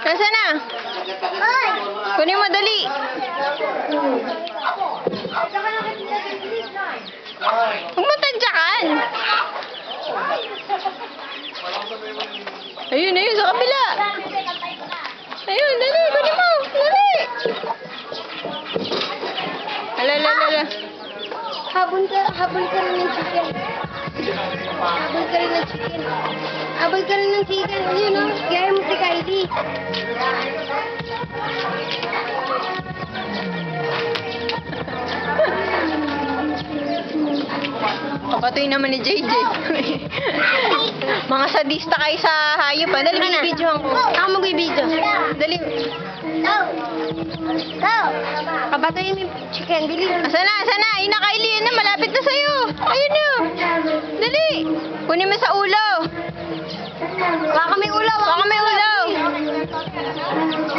Nasaan na? Kunin mo, dali. Huwag mo tadyakan. Ayun, ayun, sa kabila. Ayun, dali, kunin mo. Dali. Ala. Habol ka rin ng chicken. Habol ka rin ng chicken. Ayun o, gaya mo si Kylie. Kapatoy naman ni JJ. Mga sadista kayo sa hayop. Dali, bibidyohan ko. Ako mag-video. Dali. Go! Kabatoy yung chicken. Bili. Asa na? Ayun na, Kylie. Yan na, malapit na sa'yo.